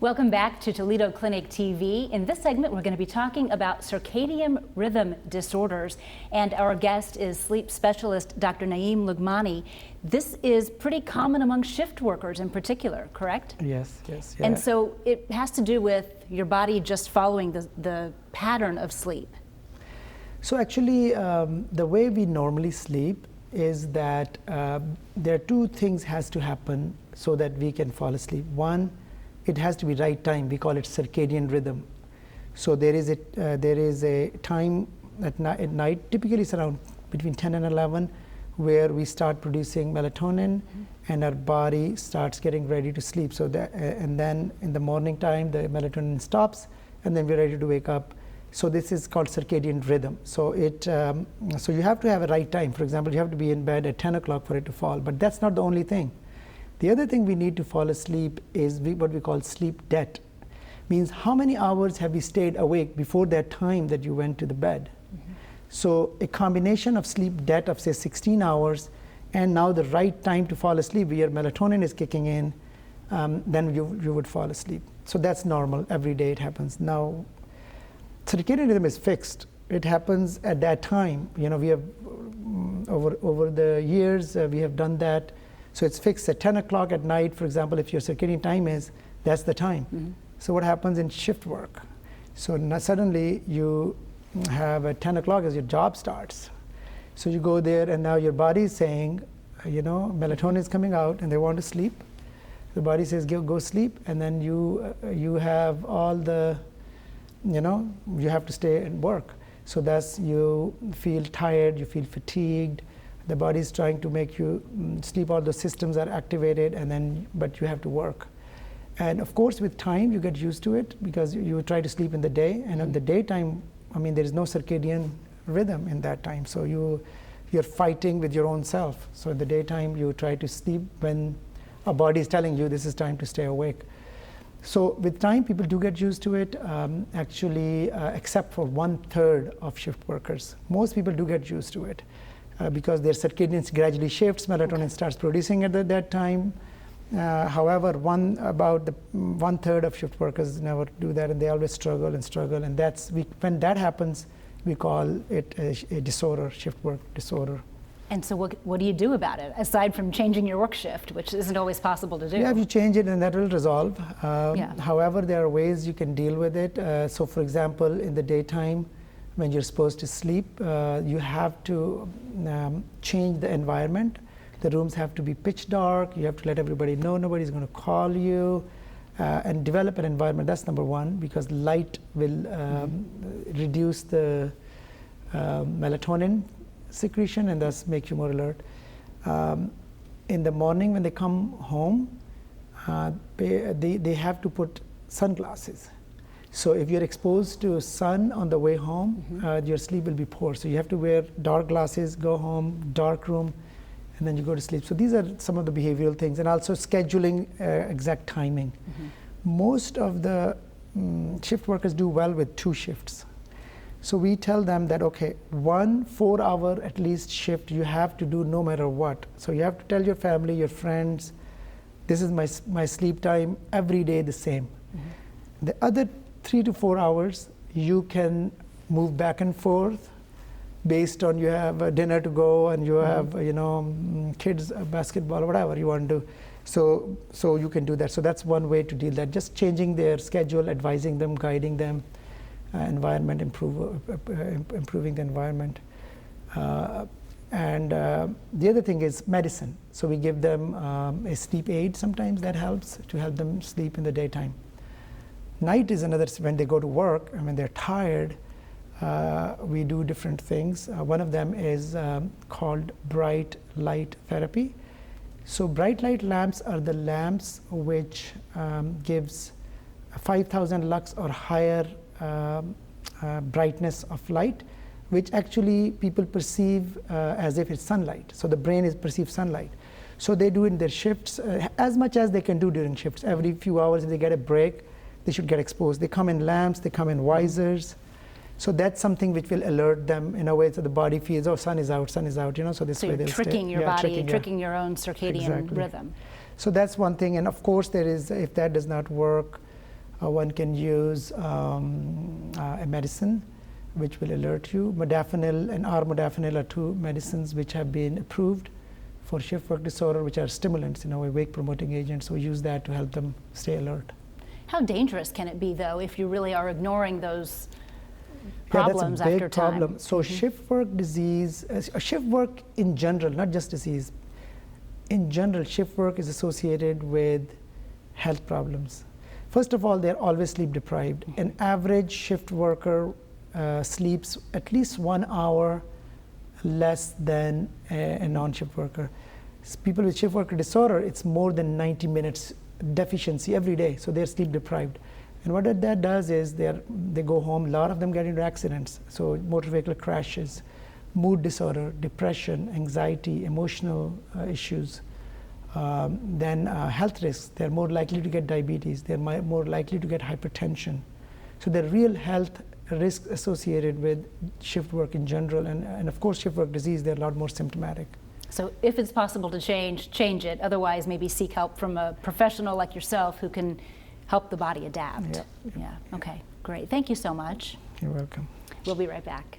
Welcome back to Toledo Clinic TV. In this segment, we're going to be talking about circadian rhythm disorders, and our guest is sleep specialist Dr. Naeem Lughmani. This is pretty common among shift workers in particular, correct? Yes. Yeah. And so it has to do with your body just following the pattern of sleep. So actually, the way we normally sleep is that there are two things has to happen so that we can fall asleep. One, it has to be right time. We call it circadian rhythm. So there is a time at night, typically it's around between 10 and 11, where we start producing melatonin, and our body starts getting ready to sleep. So that, and then in the morning time, the melatonin stops, and then we're ready to wake up. So this is called circadian rhythm. So so you have to have a right time. For example, you have to be in bed at 10 o'clock for it to fall, but that's not the only thing. The other thing we need to fall asleep is what we call sleep debt. Means how many hours have you stayed awake before that time that you went to the bed? So a combination of sleep debt of say 16 hours and now the right time to fall asleep where your melatonin is kicking in, then you would fall asleep. So that's normal, every day it happens. Now, circadian rhythm is fixed. It happens at that time. You know, we have, over the years, we have done that. So it's fixed at 10 o'clock at night, for example, if your circadian time is, that's the time. So what happens in shift work? So now suddenly you have at 10 o'clock as your job starts. So you go there and now your body is saying, you know, melatonin is coming out and they want to sleep. The body says, go sleep, and then you have all the, you know, you have to stay and work. So that's, you feel tired, you feel fatigued. The body is trying to make you sleep, all the systems are activated, and then, but you have to work. And of course, with time, you get used to it because you try to sleep in the day, and in the daytime, I mean, there is no circadian rhythm in that time. So you're fighting with your own self. So in the daytime, you try to sleep when a body is telling you this is time to stay awake. So with time, people do get used to it, actually, except for 1/3 of shift workers. Most people do get used to it. Because their circadian gradually shifts, melatonin starts producing at that time. However, about 1/3 of shift workers never do that, and they always struggle, and that's when that happens, we call it a disorder, shift work disorder. And so what do you do about it, aside from changing your work shift, which isn't always possible to do? Yeah, if you change it, and that will resolve. However, there are ways you can deal with it. So for example, in the daytime, when you're supposed to sleep, you have to change the environment. The rooms have to be pitch dark. You have to let everybody know nobody's going to call you, and develop an environment. That's number one, because light will reduce the melatonin secretion and thus make you more alert. In the morning when they come home, they have to put sunglasses. So if you're exposed to sun on the way home, your sleep will be poor. So you have to wear dark glasses, go home, dark room, and then you go to sleep. So these are some of the behavioral things, and also scheduling exact timing. Most of the shift workers do well with 2 shifts. So we tell them that, okay, 1 4-hour at least shift you have to do no matter what. So you have to tell your family, your friends, this is my sleep time every day the same. The other 3 to 4 hours, you can move back and forth based on you have a dinner to go and you have, you know, kids basketball or whatever you want to do. So you can do that. So that's one way to deal that. Just changing their schedule, advising them, guiding them, environment, improving the environment. And the other thing is medicine. So we give them a sleep aid sometimes that helps to help them sleep in the daytime. Night is another, when they go to work and when they're tired, we do different things. One of them is called bright light therapy. So bright light lamps are the lamps which gives 5,000 lux or higher brightness of light, which actually people perceive as if it's sunlight. So the brain perceives sunlight. So they do in their shifts as much as they can do during shifts. Every few hours, if they get a break, they should get exposed. They come in lamps, they come in visors. So that's something which will alert them in a way so the body feels, oh, sun is out, you know, so this way they'll stay. So you're tricking your body, tricking your own circadian rhythm. So that's one thing, and of course there is, if that does not work, One can use a medicine which will alert you. Modafinil and armodafinil are two medicines which have been approved for shift work disorder, which are stimulants, wake promoting agents. So we use that to help them stay alert. How dangerous can it be, though, if you really are ignoring those problems that's a big after time? problem. So shift work disease, shift work in general, not just disease, in general, shift work is associated with health problems. First of all, they're always sleep deprived. An average shift worker sleeps at least 1 hour less than a non-shift worker. People with shift worker disorder, it's more than 90 minutes deficiency every day, so they're sleep deprived. And what that does is they go home, a lot of them get into accidents, so motor vehicle crashes, mood disorder, depression, anxiety, emotional issues. Then health risks, they're more likely to get diabetes, they're more likely to get hypertension. So there are real health risks associated with shift work in general, and of course shift work disease, they're a lot more symptomatic. So if it's possible to change it. Otherwise, maybe seek help from a professional like yourself who can help the body adapt. Yeah. Okay, great. Thank you so much. You're welcome. We'll be right back.